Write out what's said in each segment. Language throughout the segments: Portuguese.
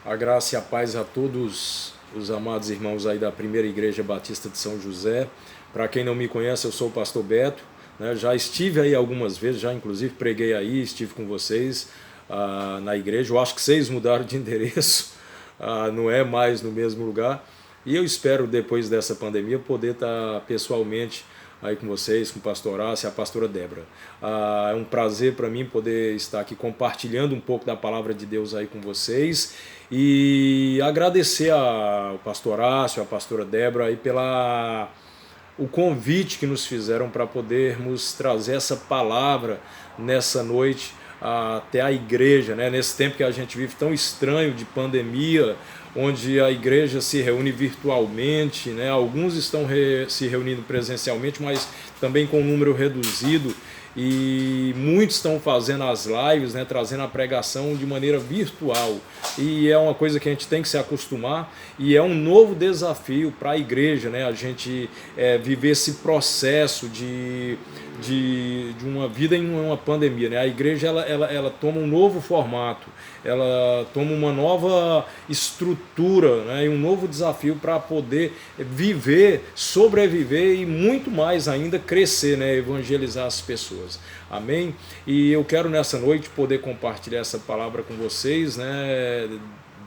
A graça e a paz a todos os amados irmãos aí da Primeira Igreja Batista de São José. Para quem não me conhece, eu sou o pastor Beto, né? Já estive aí algumas vezes, já inclusive preguei aí, estive com vocês na igreja. Eu acho que vocês mudaram de endereço, não é mais no mesmo lugar. E eu espero, depois dessa pandemia, poder estar pessoalmente aí com vocês, com o pastor Horácio e a pastora Débora. É um prazer para mim poder estar aqui compartilhando um pouco da palavra de Deus aí com vocês e agradecer ao pastor Horácio, a pastora Débora aí pela o convite que nos fizeram para podermos trazer essa palavra nessa noite até a igreja, né? Nesse tempo que a gente vive tão estranho de pandemia, onde a igreja se reúne virtualmente, né? Alguns estão se reunindo presencialmente, mas também com um número reduzido, e muitos estão fazendo as lives, né? Trazendo a pregação de maneira virtual, e é uma coisa que a gente tem que se acostumar, e é um novo desafio para a igreja, né? A gente viver esse processo de uma vida em uma pandemia, né? A igreja ela toma um novo formato, ela toma uma nova estrutura, né? E um novo desafio para poder viver, sobreviver e muito mais ainda crescer, né? Evangelizar as pessoas. Amém? E eu quero nessa noite poder compartilhar essa palavra com vocês, né?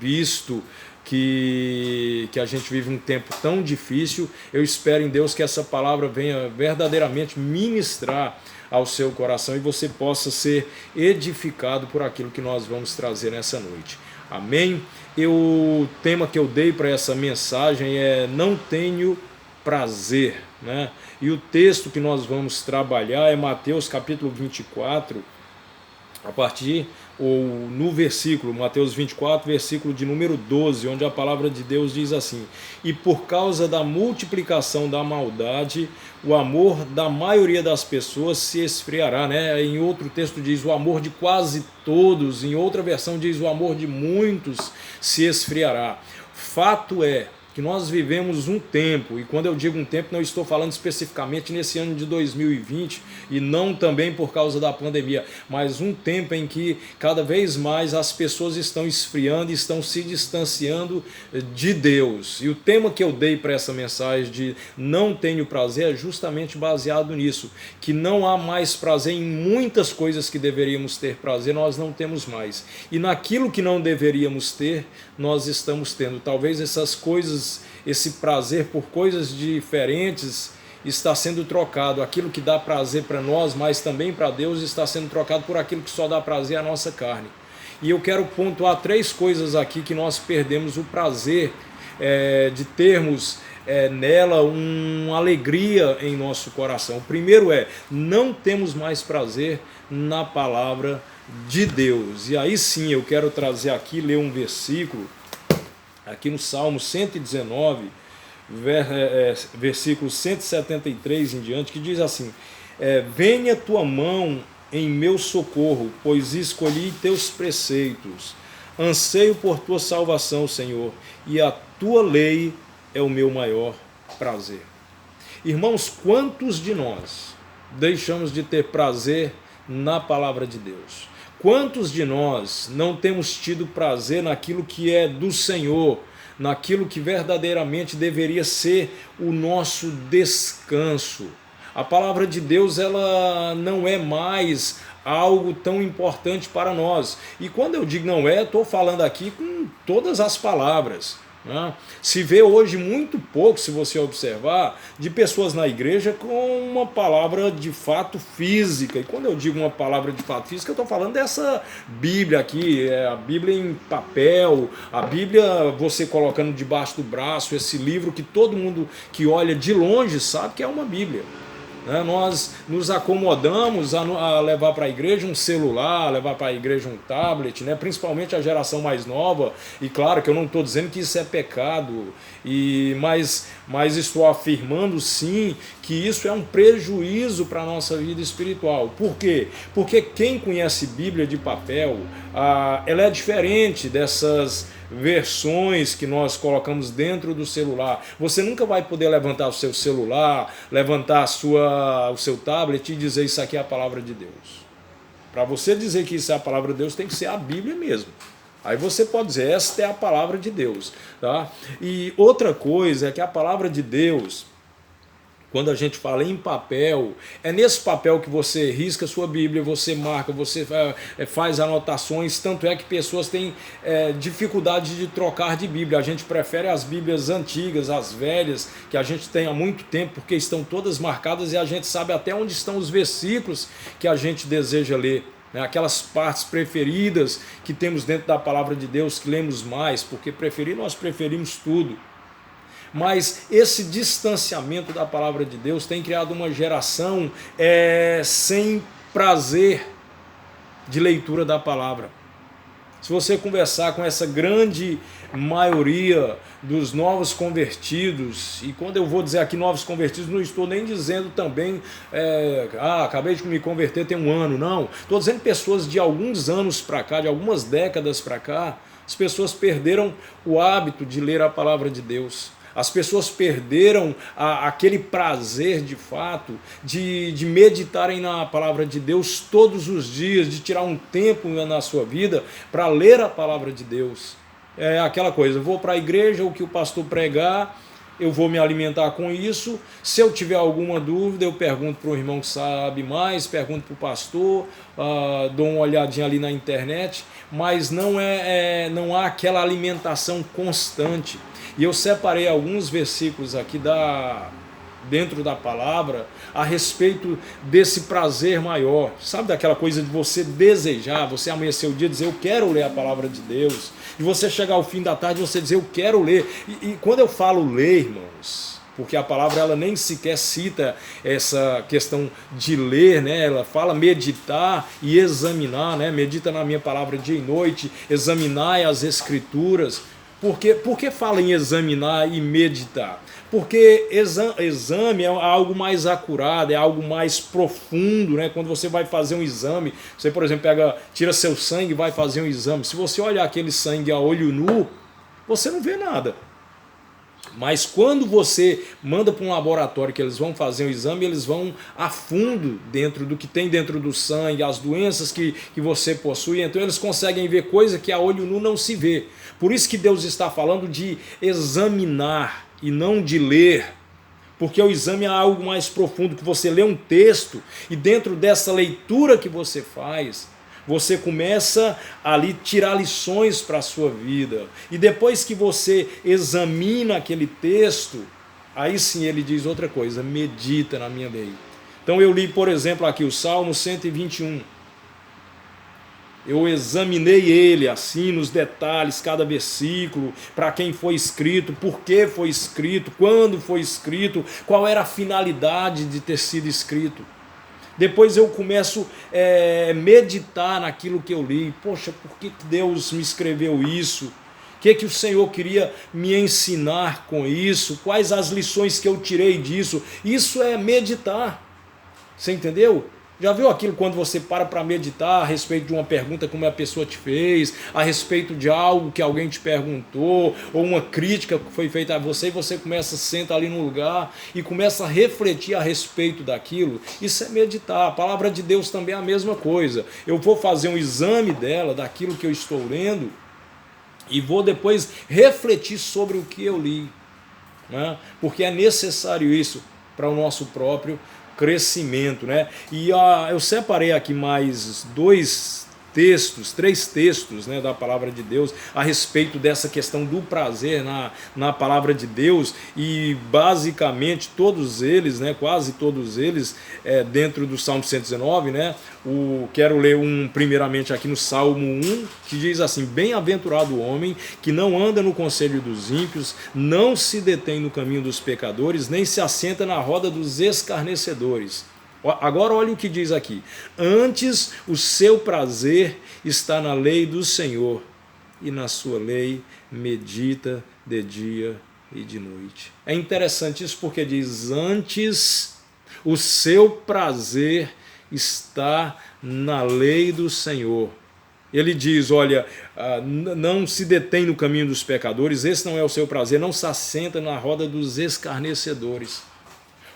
Visto que a gente vive um tempo tão difícil, eu espero em Deus que essa palavra venha verdadeiramente ministrar ao seu coração e você possa ser edificado por aquilo que nós vamos trazer nessa noite. Amém? O tema que eu dei para essa mensagem é Não Tenho Prazer, né? E o texto que nós vamos trabalhar é Mateus capítulo 24, a partir ou no versículo, Mateus 24, versículo de número 12, onde a palavra de Deus diz assim: e por causa da multiplicação da maldade, o amor da maioria das pessoas se esfriará, né? Em outro texto diz o amor de quase todos, em outra versão diz o amor de muitos se esfriará. Fato é que nós vivemos um tempo, e quando eu digo um tempo, não estou falando especificamente nesse ano de 2020, e não também por causa da pandemia, mas um tempo em que cada vez mais as pessoas estão esfriando, estão se distanciando de Deus. E o tema que eu dei para essa mensagem de não tenho prazer é justamente baseado nisso, que não há mais prazer em muitas coisas que deveríamos ter prazer, nós não temos mais. E naquilo que não deveríamos ter, nós estamos tendo. Talvez essas coisas, esse prazer por coisas diferentes está sendo trocado. Aquilo que dá prazer para nós, mas também para Deus, está sendo trocado por aquilo que só dá prazer à nossa carne. E eu quero pontuar 3 coisas aqui que nós perdemos o prazer de termos nela uma alegria em nosso coração. O primeiro não temos mais prazer na palavra de Deus. E aí sim eu quero trazer aqui, ler um versículo aqui no Salmo 119, versículo 173 em diante, que diz assim: venha tua mão em meu socorro, pois escolhi teus preceitos. Anseio por tua salvação, Senhor, e a tua lei é o meu maior prazer. Irmãos, quantos de nós deixamos de ter prazer na palavra de Deus? Quantos de nós não temos tido prazer naquilo que é do Senhor, naquilo que verdadeiramente deveria ser o nosso descanso? A palavra de Deus, ela não é mais algo tão importante para nós. E quando eu digo não estou falando aqui com todas as palavras. Se vê hoje muito pouco, se você observar, de pessoas na igreja com uma palavra de fato física. E quando eu digo uma palavra de fato física, eu estou falando dessa Bíblia aqui, a Bíblia em papel, a Bíblia você colocando debaixo do braço, esse livro que todo mundo que olha de longe sabe que é uma Bíblia. Nós nos acomodamos a levar para a igreja um celular, levar para a igreja um tablet, né? Principalmente a geração mais nova, e claro que eu não estou dizendo que isso é pecado, mas estou afirmando sim que isso é um prejuízo para a nossa vida espiritual. Por quê? Porque quem conhece Bíblia de papel, ela é diferente dessas versões que nós colocamos dentro do celular. Você nunca vai poder levantar o seu celular, levantar o seu tablet e dizer isso aqui é a palavra de Deus. Para você dizer que isso é a palavra de Deus, tem que ser a Bíblia mesmo. Aí você pode dizer, esta é a palavra de Deus. Tá? E outra coisa é que a palavra de Deus, quando a gente fala em papel, é nesse papel que você risca a sua Bíblia, você marca, você faz anotações, tanto é que pessoas têm dificuldade de trocar de Bíblia. A gente prefere as Bíblias antigas, as velhas, que a gente tem há muito tempo, porque estão todas marcadas e a gente sabe até onde estão os versículos que a gente deseja ler. Aquelas partes preferidas que temos dentro da palavra de Deus, que lemos mais, porque preferir, nós preferimos tudo. Mas esse distanciamento da palavra de Deus tem criado uma geração sem prazer de leitura da palavra. Se você conversar com essa grande maioria dos novos convertidos, e quando eu vou dizer aqui novos convertidos, não estou nem dizendo também, acabei de me converter tem um ano, não. Estou dizendo pessoas de alguns anos para cá, de algumas décadas para cá, as pessoas perderam o hábito de ler a palavra de Deus. As pessoas perderam aquele prazer de fato de meditarem na palavra de Deus todos os dias, de tirar um tempo na sua vida para ler a palavra de Deus. É aquela coisa, eu vou para a igreja, o que o pastor pregar, eu vou me alimentar com isso. Se eu tiver alguma dúvida, eu pergunto para o irmão que sabe mais, pergunto para o pastor, dou uma olhadinha ali na internet, mas não há aquela alimentação constante. E eu separei alguns versículos aqui dentro da palavra a respeito desse prazer maior. Sabe daquela coisa de você desejar, você amanhecer o dia e dizer, eu quero ler a palavra de Deus. E você chegar ao fim da tarde e você dizer, eu quero ler. E quando eu falo ler, irmãos, porque a palavra ela nem sequer cita essa questão de ler, né? Ela fala meditar e examinar, né? Medita na minha palavra dia e noite, examinar as escrituras. Por que fala em examinar e meditar? Porque exame é algo mais acurado, é algo mais profundo, né? Quando você vai fazer um exame, você, por exemplo, tira seu sangue e vai fazer um exame. Se você olhar aquele sangue a olho nu, você não vê nada. Mas quando você manda para um laboratório que eles vão fazer um exame, eles vão a fundo dentro do que tem dentro do sangue, as doenças que você possui, então eles conseguem ver coisa que a olho nu não se vê. Por isso que Deus está falando de examinar e não de ler, porque o exame é algo mais profundo, que você lê um texto e dentro dessa leitura que você faz, você começa ali tirar lições para a sua vida. E depois que você examina aquele texto, aí sim ele diz outra coisa, medita na minha lei. Então eu li, por exemplo, aqui o Salmo 121. Eu examinei ele assim nos detalhes, cada versículo, para quem foi escrito, por que foi escrito, quando foi escrito, qual era a finalidade de ter sido escrito. Depois eu começo a meditar naquilo que eu li. Poxa, por que Deus me escreveu isso? O que o Senhor queria me ensinar com isso? Quais as lições que eu tirei disso? Isso é meditar. Você entendeu? Já viu aquilo quando você para meditar a respeito de uma pergunta que uma pessoa te fez, a respeito de algo que alguém te perguntou, ou uma crítica que foi feita a você, e você senta ali no lugar e começa a refletir a respeito daquilo? Isso é meditar. A palavra de Deus também é a mesma coisa. Eu vou fazer um exame dela, daquilo que eu estou lendo, e vou depois refletir sobre o que eu li, né? Porque é necessário isso para o nosso próprio crescimento, né? E eu separei aqui mais três textos, né, da palavra de Deus a respeito dessa questão do prazer na palavra de Deus, e basicamente todos eles, né, quase todos eles dentro do Salmo 119, né? Quero ler primeiramente aqui no Salmo 1, que diz assim: bem-aventurado o homem que não anda no conselho dos ímpios, não se detém no caminho dos pecadores, nem se assenta na roda dos escarnecedores. Agora olha o que diz aqui: antes o seu prazer está na lei do Senhor, e na sua lei medita de dia e de noite. É interessante isso porque diz: antes o seu prazer está na lei do Senhor. Ele diz, olha, não se detém no caminho dos pecadores, esse não é o seu prazer, não se assenta na roda dos escarnecedores.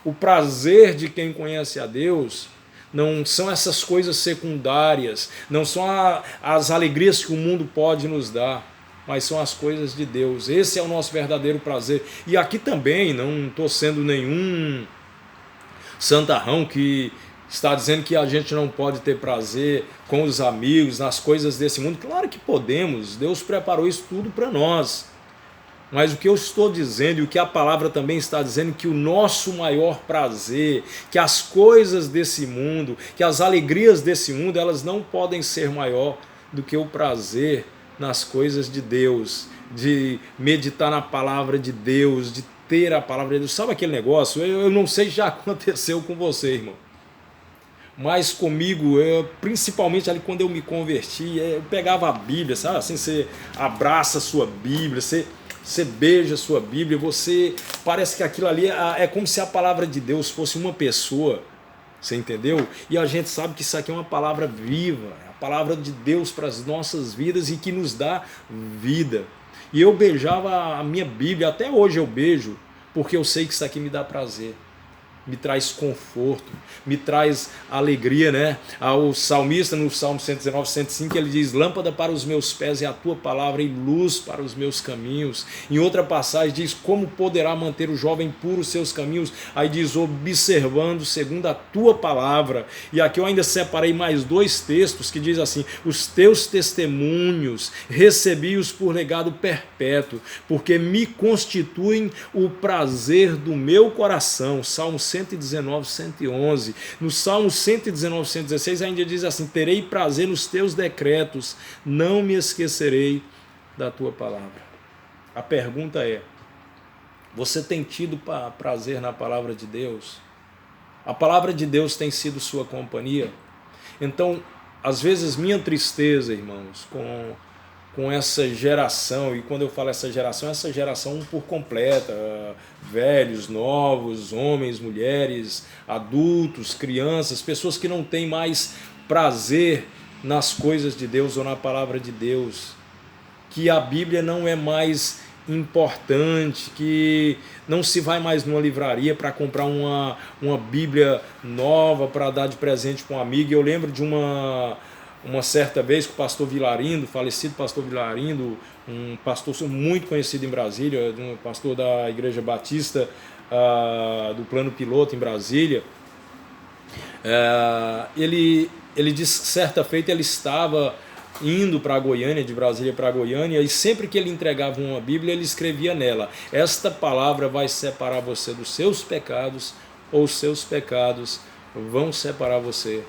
O prazer de quem conhece a Deus não são essas coisas secundárias, não são as alegrias que o mundo pode nos dar, mas são as coisas de Deus. Esse é o nosso verdadeiro prazer. E aqui também, não estou sendo nenhum santarrão que está dizendo que a gente não pode ter prazer com os amigos, nas coisas desse mundo. Claro que podemos, Deus preparou isso tudo para nós. Mas o que eu estou dizendo, e o que a palavra também está dizendo, que o nosso maior prazer, que as coisas desse mundo, que as alegrias desse mundo, elas não podem ser maior do que o prazer nas coisas de Deus, de meditar na palavra de Deus, de ter a palavra de Deus. Sabe aquele negócio? Eu não sei se já aconteceu com você, irmão. Mas comigo, principalmente ali quando eu me converti, eu pegava a Bíblia, sabe? Assim, você abraça a sua Bíblia, você beija a sua Bíblia, você parece que aquilo ali é como se a palavra de Deus fosse uma pessoa, você entendeu? E a gente sabe que isso aqui é uma palavra viva, é a palavra de Deus para as nossas vidas e que nos dá vida. E eu beijava a minha Bíblia, até hoje eu beijo, porque eu sei que isso aqui me dá prazer. Me traz conforto, me traz alegria, né? O salmista no Salmo 119, 105, ele diz: lâmpada para os meus pés é a tua palavra e luz para os meus caminhos. Em outra passagem diz: como poderá manter o jovem puro os seus caminhos? Aí diz: observando segundo a tua palavra. E aqui eu ainda separei mais 2 textos que diz assim: os teus testemunhos recebi-os por legado perpétuo, porque me constituem o prazer do meu coração. Salmo 119, 111. No Salmo 119, 116 ainda diz assim: terei prazer nos teus decretos, não me esquecerei da tua palavra. A pergunta é: você tem tido prazer na palavra de Deus? A palavra de Deus tem sido sua companhia? Então, às vezes minha tristeza, irmãos, com essa geração, e quando eu falo essa geração por completa, velhos, novos, homens, mulheres, adultos, crianças, pessoas que não têm mais prazer nas coisas de Deus ou na palavra de Deus, que a Bíblia não é mais importante, que não se vai mais numa livraria para comprar uma Bíblia nova para dar de presente para um amigo. Eu lembro de uma certa vez que o pastor Vilarindo, falecido pastor Vilarindo, um pastor muito conhecido em Brasília, um pastor da Igreja Batista do Plano Piloto em Brasília, ele disse que certa feita ele estava indo para Goiânia, de Brasília para Goiânia, e sempre que ele entregava uma Bíblia, ele escrevia nela: esta palavra vai separar você dos seus pecados, ou os seus pecados vão separar você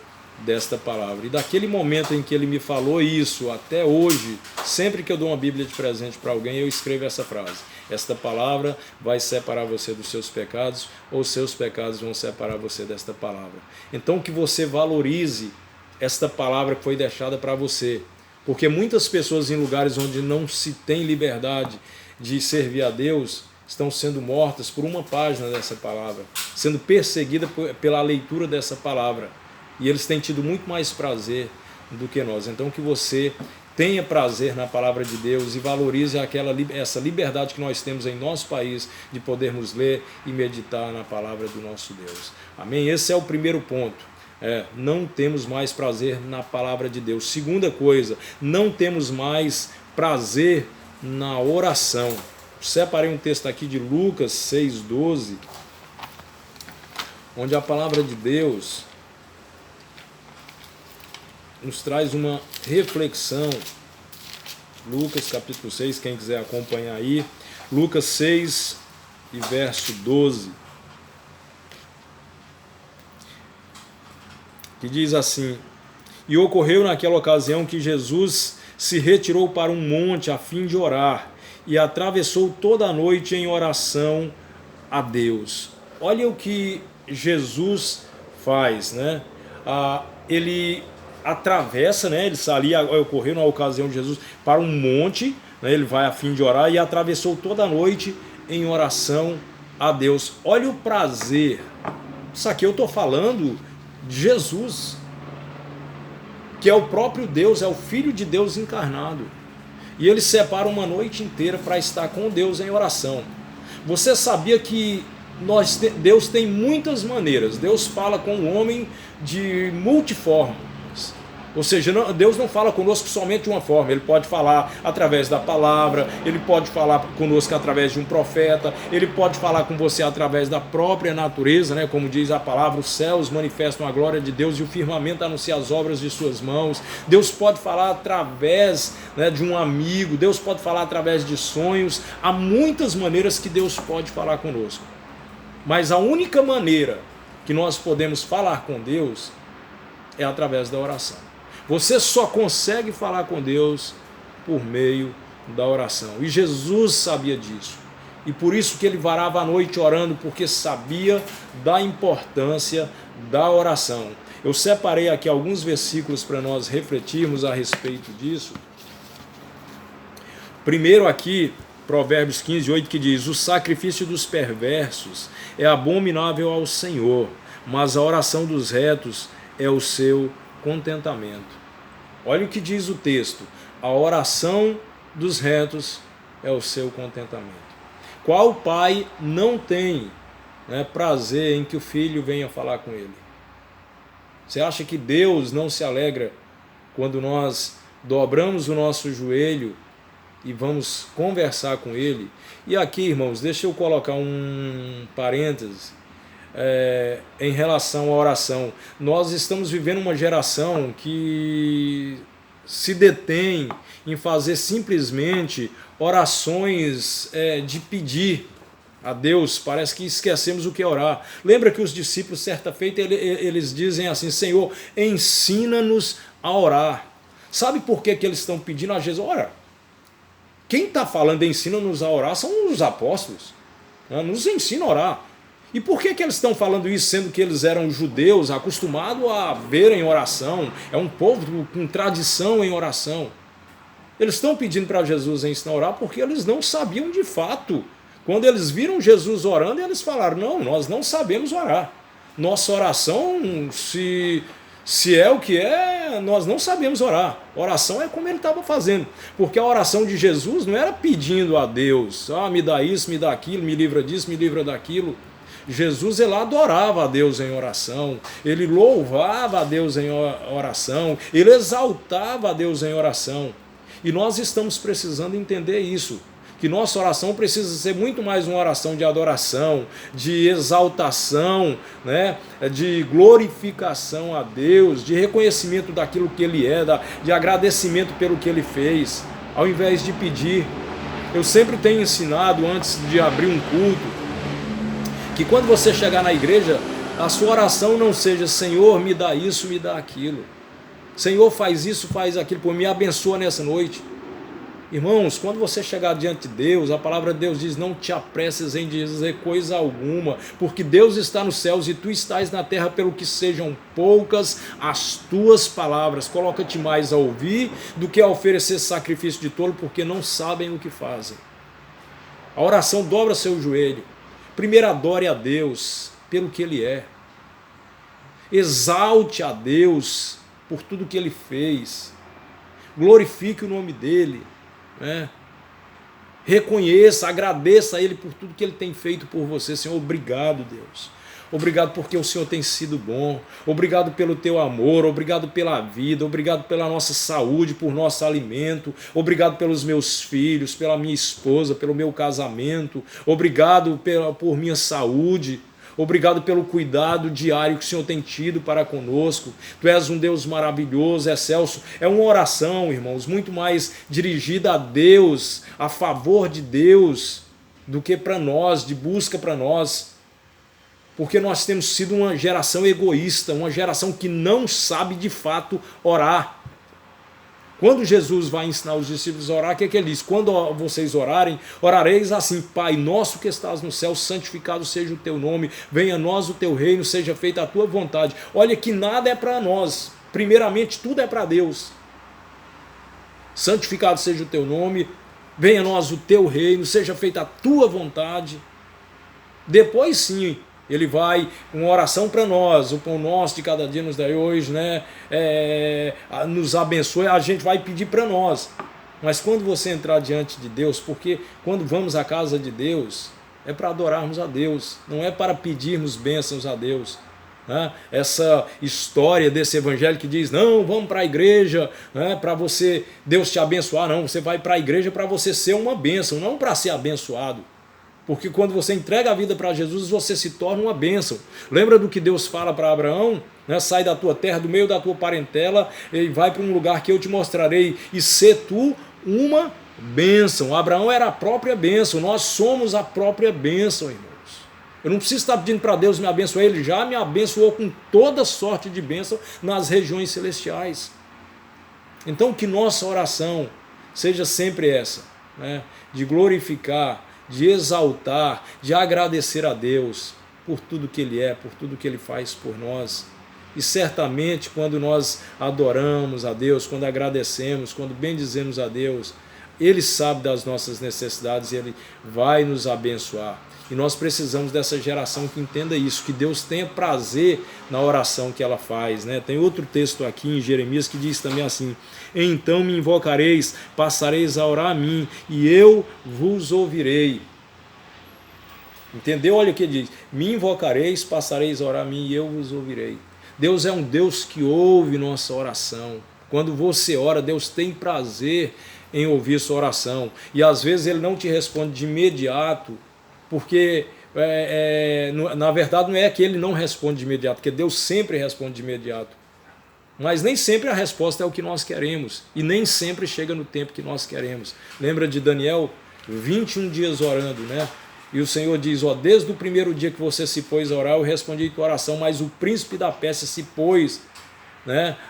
desta palavra. E daquele momento em que ele me falou isso, até hoje, sempre que eu dou uma Bíblia de presente para alguém, eu escrevo essa frase: esta palavra vai separar você dos seus pecados, ou os seus pecados vão separar você desta palavra. Então que você valorize esta palavra que foi deixada para você, porque muitas pessoas em lugares onde não se tem liberdade de servir a Deus estão sendo mortas por uma página dessa palavra, sendo perseguidas pela leitura dessa palavra. E eles têm tido muito mais prazer do que nós. Então que você tenha prazer na palavra de Deus e valorize essa liberdade que nós temos em nosso país de podermos ler e meditar na palavra do nosso Deus. Amém? Esse é o primeiro ponto. Não temos mais prazer na palavra de Deus. Segunda coisa, não temos mais prazer na oração. Separei um texto aqui de Lucas 6,12, onde a palavra de Deus nos traz uma reflexão. Lucas capítulo 6, quem quiser acompanhar aí, Lucas 6 e verso 12, que diz assim: e ocorreu naquela ocasião que Jesus se retirou para um monte a fim de orar, e atravessou toda a noite em oração a Deus. Olha o que Jesus faz, né? Ele atravessa, né? Ele ali ocorreu na ocasião de Jesus para um monte, né? Ele vai a fim de orar e atravessou toda a noite em oração a Deus. Olha o prazer. Isso aqui eu estou falando de Jesus, que é o próprio Deus, é o Filho de Deus encarnado. E ele separa uma noite inteira para estar com Deus em oração. Você sabia que Deus tem muitas maneiras. Deus fala com o homem de multiformas. Ou seja, Deus não fala conosco somente de uma forma. Ele pode falar através da palavra, Ele pode falar conosco através de um profeta, Ele pode falar com você através da própria natureza, né? Como diz a palavra, os céus manifestam a glória de Deus e o firmamento anuncia as obras de suas mãos. Deus pode falar através, né, de um amigo, Deus pode falar através de sonhos. Há muitas maneiras que Deus pode falar conosco. Mas a única maneira que nós podemos falar com Deus é através da oração. Você só consegue falar com Deus por meio da oração. E Jesus sabia disso. E por isso que ele varava a noite orando, porque sabia da importância da oração. Eu separei aqui alguns versículos para nós refletirmos a respeito disso. Primeiro aqui, Provérbios 15, 8, que diz: o sacrifício dos perversos é abominável ao Senhor, mas a oração dos retos é o seu contentamento. Olha o que diz o texto: a oração dos retos é o seu contentamento. Qual pai não tem, né, prazer em que o filho venha falar com ele? Você acha que Deus não se alegra quando nós dobramos o nosso joelho e vamos conversar com ele? E aqui, irmãos, deixa eu colocar um parêntese. Em relação à oração, nós estamos vivendo uma geração que se detém em fazer simplesmente orações de pedir a Deus. Parece que esquecemos o que é orar. Lembra que os discípulos, certa feita, eles dizem assim: Senhor, ensina-nos a orar. Sabe por que eles estão pedindo a Jesus? Ora, quem está falando de ensina-nos a orar são os apóstolos, né? Nos ensina a orar. E por que eles estão falando isso, sendo que eles eram judeus, acostumados a verem oração? É um povo com tradição em oração. Eles estão pedindo para Jesus ensinar a orar porque eles não sabiam de fato. Quando eles viram Jesus orando, eles falaram: não, nós não sabemos orar. Nossa oração, se é o que é, nós não sabemos orar. Oração é como ele estava fazendo. Porque a oração de Jesus não era pedindo a Deus: me dá isso, me dá aquilo, me livra disso, me livra daquilo. Jesus, ele adorava a Deus em oração, ele louvava a Deus em oração, ele exaltava a Deus em oração. E nós estamos precisando entender isso, que nossa oração precisa ser muito mais uma oração de adoração, de exaltação, né? De glorificação a Deus, de reconhecimento daquilo que ele é, de agradecimento pelo que ele fez, ao invés de pedir. Eu sempre tenho ensinado, antes de abrir um culto, que quando você chegar na igreja, a sua oração não seja: Senhor, me dá isso, me dá aquilo. Senhor, faz isso, faz aquilo, por me abençoa nessa noite. Irmãos, quando você chegar diante de Deus, a palavra de Deus diz: não te apresses em dizer coisa alguma, porque Deus está nos céus e tu estás na terra, pelo que sejam poucas as tuas palavras. Coloca-te mais a ouvir do que a oferecer sacrifício de tolo, porque não sabem o que fazem. A oração dobra seu joelho. Primeiro, adore a Deus pelo que Ele é. Exalte a Deus por tudo que Ele fez. Glorifique o nome dEle, né? Reconheça, agradeça a Ele por tudo que Ele tem feito por você. Senhor, obrigado, Deus. Obrigado porque o Senhor tem sido bom. Obrigado pelo teu amor. Obrigado pela vida. Obrigado pela nossa saúde, por nosso alimento. Obrigado pelos meus filhos, pela minha esposa, pelo meu casamento. Obrigado por minha saúde. Obrigado pelo cuidado diário que o Senhor tem tido para conosco. Tu és um Deus maravilhoso, excelso. É uma oração, irmãos, muito mais dirigida a Deus, a favor de Deus, do que para nós, de busca para nós. Porque nós temos sido uma geração egoísta, uma geração que não sabe de fato orar. Quando Jesus vai ensinar os discípulos a orar, o que é que ele diz? Quando vocês orarem, orareis assim: Pai nosso que estás no céu, santificado seja o teu nome, venha a nós o teu reino, seja feita a tua vontade. Olha que nada é para nós, primeiramente tudo é para Deus. Santificado seja o teu nome, venha a nós o teu reino, seja feita a tua vontade. Depois sim, ele vai, uma oração para nós: o pão nosso de cada dia nos dai hoje, né? Nos abençoe, a gente vai pedir para nós. Mas quando você entrar diante de Deus, porque quando vamos à casa de Deus, é para adorarmos a Deus, não é para pedirmos bênçãos a Deus. Essa história desse evangelho que diz, não, vamos para a igreja, para você, Deus te abençoar, não, você vai para a igreja para você ser uma bênção, não para ser abençoado. Porque quando você entrega a vida para Jesus, você se torna uma bênção. Lembra do que Deus fala para Abraão? Sai da tua terra, do meio da tua parentela, e vai para um lugar que eu te mostrarei, e sê tu uma bênção. Abraão era a própria bênção, nós somos a própria bênção, irmãos. Eu não preciso estar pedindo para Deus me abençoar, Ele já me abençoou com toda sorte de bênção nas regiões celestiais. Então que nossa oração seja sempre essa, de glorificar, de exaltar, de agradecer a Deus por tudo que Ele é, por tudo que Ele faz por nós. E certamente quando nós adoramos a Deus, quando agradecemos, quando bendizemos a Deus, Ele sabe das nossas necessidades e Ele vai nos abençoar. E nós precisamos dessa geração que entenda isso, que Deus tenha prazer na oração que ela faz. Tem outro texto aqui em Jeremias que diz também assim, então me invocareis, passareis a orar a mim, e eu vos ouvirei. Entendeu? Olha o que diz, me invocareis, passareis a orar a mim, e eu vos ouvirei. Deus é um Deus que ouve nossa oração. Quando você ora, Deus tem prazer em ouvir sua oração. E às vezes Ele não te responde de imediato, porque na verdade não é que Ele não responde de imediato, porque Deus sempre responde de imediato. Mas nem sempre a resposta é o que nós queremos, e nem sempre chega no tempo que nós queremos. Lembra de Daniel? 21 dias orando, E o Senhor diz, desde o primeiro dia que você se pôs a orar, eu respondi a tua oração, mas o príncipe da Pérsia se pôs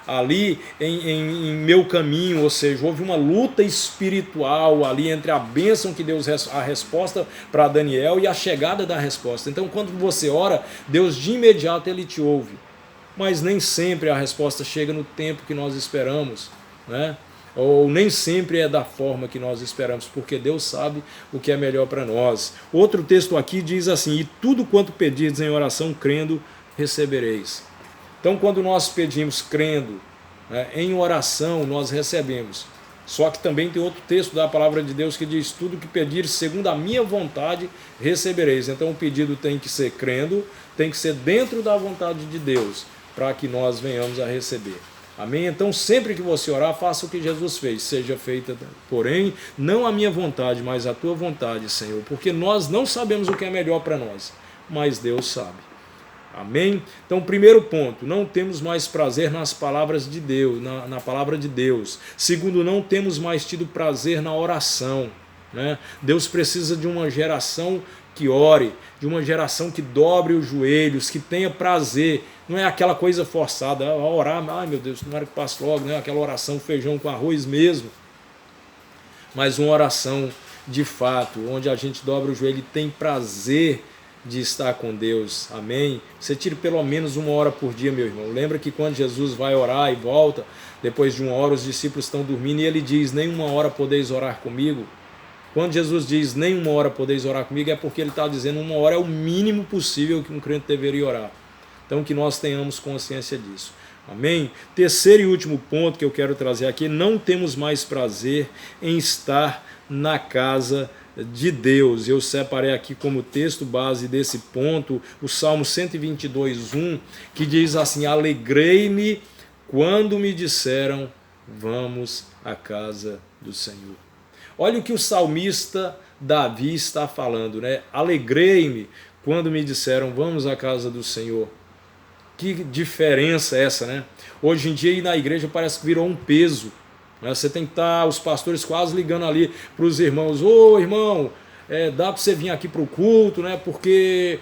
ali em meu caminho, ou seja, houve uma luta espiritual ali entre a bênção que Deus, a resposta para Daniel, e a chegada da resposta. Então quando você ora, Deus de imediato Ele te ouve, mas nem sempre a resposta chega no tempo que nós esperamos, ou nem sempre é da forma que nós esperamos, porque Deus sabe o que é melhor para nós. Outro texto aqui diz assim, e tudo quanto pedirdes em oração crendo, recebereis. Então, quando nós pedimos crendo, em oração, nós recebemos. Só que também tem outro texto da palavra de Deus que diz, tudo que pedires segundo a minha vontade, recebereis. Então, o pedido tem que ser crendo, tem que ser dentro da vontade de Deus, para que nós venhamos a receber. Amém? Então, sempre que você orar, faça o que Jesus fez, seja feita, porém, não a minha vontade, mas a tua vontade, Senhor, porque nós não sabemos o que é melhor para nós, mas Deus sabe. Amém? Então, primeiro ponto, não temos mais prazer nas palavras de Deus, na palavra de Deus. Segundo, não temos mais tido prazer na oração. Deus precisa de uma geração que ore, de uma geração que dobre os joelhos, que tenha prazer. Não é aquela coisa forçada, orar, ai meu Deus, tomara que passe logo, aquela oração feijão com arroz mesmo. Mas uma oração de fato, onde a gente dobra o joelho e tem prazer de estar com Deus, amém? Você tire pelo menos 1 hora por dia, meu irmão. Lembra que quando Jesus vai orar e volta, depois de 1 hora os discípulos estão dormindo e Ele diz, nem 1 hora podeis orar comigo. Quando Jesus diz, nem 1 hora podeis orar comigo, é porque Ele está dizendo 1 hora é o mínimo possível que um crente deveria orar. Então que nós tenhamos consciência disso. Amém? Terceiro e último ponto que eu quero trazer aqui, não temos mais prazer em estar na casa de Deus. Eu separei aqui como texto base desse ponto o Salmo 122:1, que diz assim, alegrei-me quando me disseram, vamos à casa do Senhor. Olha o que o salmista Davi está falando, Alegrei-me quando me disseram, vamos à casa do Senhor. Que diferença é essa, Hoje em dia ir na igreja parece que virou um peso. Você tem que estar, os pastores quase ligando ali para os irmãos, ô irmão, dá para você vir aqui para o culto, porque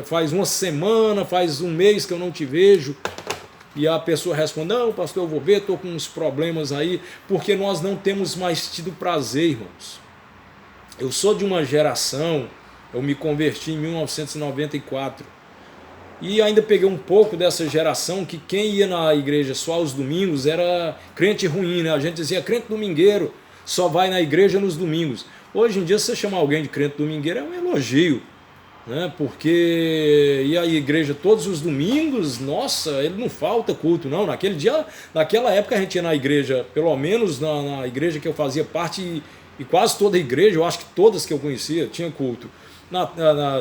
faz uma semana, faz um mês que eu não te vejo. E a pessoa responde, não pastor, eu vou ver, estou com uns problemas aí, porque nós não temos mais tido prazer, irmãos. Eu sou de uma geração, eu me converti em 1994, e ainda peguei um pouco dessa geração que quem ia na igreja só aos domingos era crente ruim, A gente dizia crente domingueiro, só vai na igreja nos domingos. Hoje em dia, se você chamar alguém de crente domingueiro, é um elogio, porque ir à igreja todos os domingos, nossa, ele não falta culto, não. Naquele dia, naquela época a gente ia na igreja, pelo menos na igreja que eu fazia parte, E quase toda a igreja, eu acho que todas que eu conhecia, tinha culto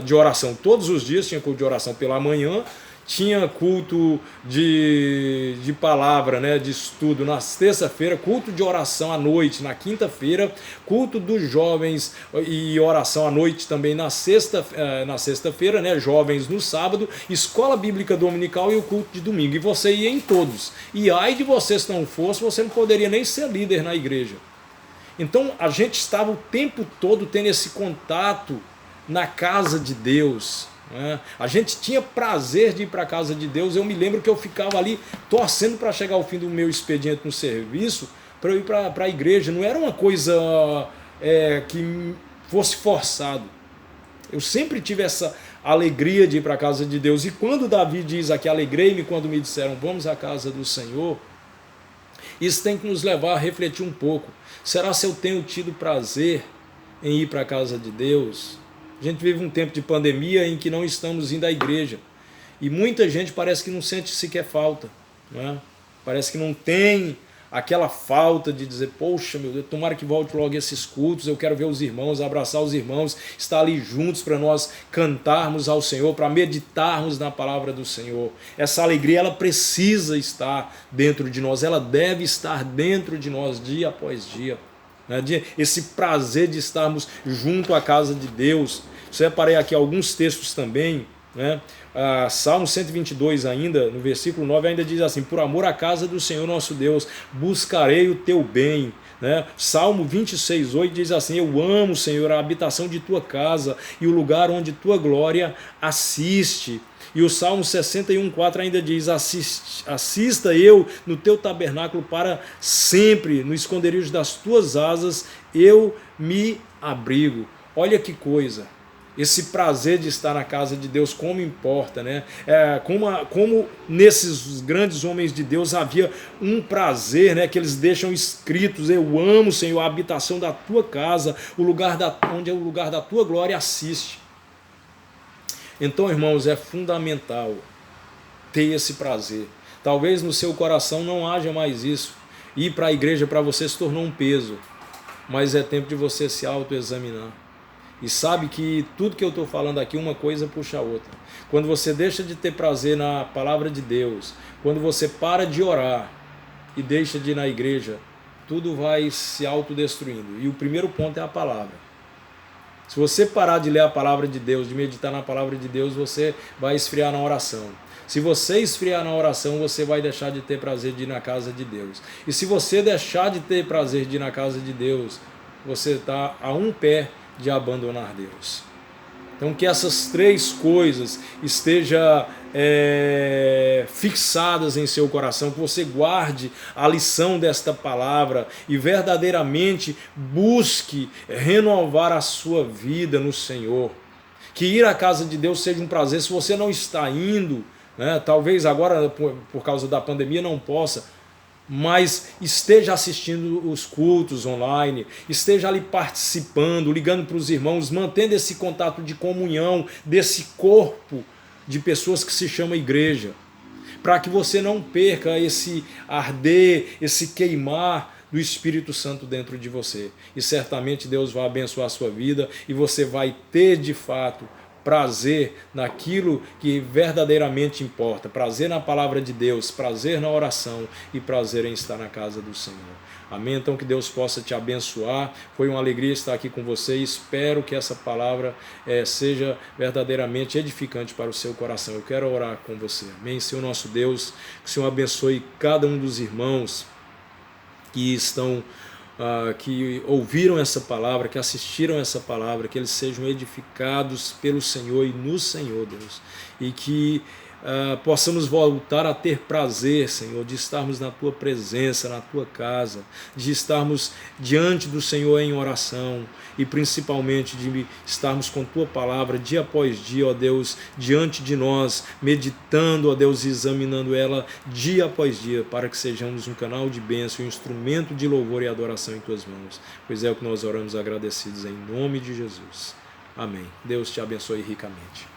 de oração todos os dias, tinha culto de oração pela manhã, tinha culto de palavra, né, de estudo na terça-feira, culto de oração à noite na quinta-feira, culto dos jovens e oração à noite também na sexta-feira, né, jovens no sábado, escola bíblica dominical e o culto de domingo. E você ia em todos. E ai de você se não fosse, você não poderia nem ser líder na igreja. Então a gente estava o tempo todo tendo esse contato na casa de Deus. A gente tinha prazer de ir para a casa de Deus. Eu me lembro que eu ficava ali torcendo para chegar ao fim do meu expediente no serviço para eu ir para a igreja. Não era uma coisa que fosse forçado. Eu sempre tive essa alegria de ir para a casa de Deus. E quando Davi diz aqui, alegrei-me quando me disseram, vamos à casa do Senhor, isso tem que nos levar a refletir um pouco. Será se eu tenho tido prazer em ir para a casa de Deus? A gente vive um tempo de pandemia em que não estamos indo à igreja. E muita gente parece que não sente sequer falta. Né? Parece que não tem aquela falta de dizer, poxa, meu Deus, tomara que volte logo esses cultos, eu quero ver os irmãos, abraçar os irmãos, estar ali juntos para nós cantarmos ao Senhor, para meditarmos na palavra do Senhor. Essa alegria, ela precisa estar dentro de nós, ela deve estar dentro de nós dia após dia. Esse prazer de estarmos junto à casa de Deus. Separei aqui alguns textos também, né? Salmo 122 ainda, no versículo 9 ainda diz assim, por amor à casa do Senhor nosso Deus, buscarei o teu bem. Né? Salmo 26:8 diz assim, eu amo, Senhor, a habitação de tua casa e o lugar onde tua glória assiste. E o Salmo 61:4 ainda diz, assista eu no teu tabernáculo para sempre, no esconderijo das tuas asas eu me abrigo. Olha que coisa, esse prazer de estar na casa de Deus, como importa, né? Como nesses grandes homens de Deus havia um prazer, né? Que eles deixam escritos, eu amo, Senhor, a habitação da tua casa, o lugar onde é o lugar da tua glória assiste. Então, irmãos, é fundamental ter esse prazer. Talvez no seu coração não haja mais isso. Ir para a igreja para você se tornou um peso, mas é tempo de você se autoexaminar. E sabe que tudo que eu estou falando aqui, uma coisa puxa a outra. Quando você deixa de ter prazer na palavra de Deus, quando você para de orar e deixa de ir na igreja, tudo vai se autodestruindo. E o primeiro ponto é a palavra. Se você parar de ler a palavra de Deus, de meditar na palavra de Deus, você vai esfriar na oração. Se você esfriar na oração, você vai deixar de ter prazer de ir na casa de Deus. E se você deixar de ter prazer de ir na casa de Deus, você está a um pé de abandonar Deus. Então que essas três coisas estejam fixadas em seu coração, que você guarde a lição desta palavra e verdadeiramente busque renovar a sua vida no Senhor. Que ir à casa de Deus seja um prazer. Se você não está indo, né, talvez agora por causa da pandemia não possa, mas esteja assistindo os cultos online, esteja ali participando, ligando para os irmãos, mantendo esse contato de comunhão, desse corpo de pessoas que se chama igreja, para que você não perca esse arder, esse queimar do Espírito Santo dentro de você. E certamente Deus vai abençoar a sua vida e você vai ter de fato prazer naquilo que verdadeiramente importa, prazer na palavra de Deus, prazer na oração e prazer em estar na casa do Senhor. Amém? Então que Deus possa te abençoar. Foi uma alegria estar aqui com você e espero que essa palavra seja verdadeiramente edificante para o seu coração. Eu quero orar com você. Amém? Senhor nosso Deus, que o Senhor abençoe cada um dos irmãos que estão que ouviram essa palavra, que assistiram essa palavra, que eles sejam edificados pelo Senhor e no Senhor, Deus, e que possamos voltar a ter prazer, Senhor, de estarmos na Tua presença, na Tua casa, de estarmos diante do Senhor em oração e principalmente de estarmos com Tua palavra dia após dia, ó Deus, diante de nós, meditando, ó Deus, examinando ela dia após dia, para que sejamos um canal de bênção, um instrumento de louvor e adoração em Tuas mãos, pois é o que nós oramos agradecidos em nome de Jesus. Amém. Deus te abençoe ricamente.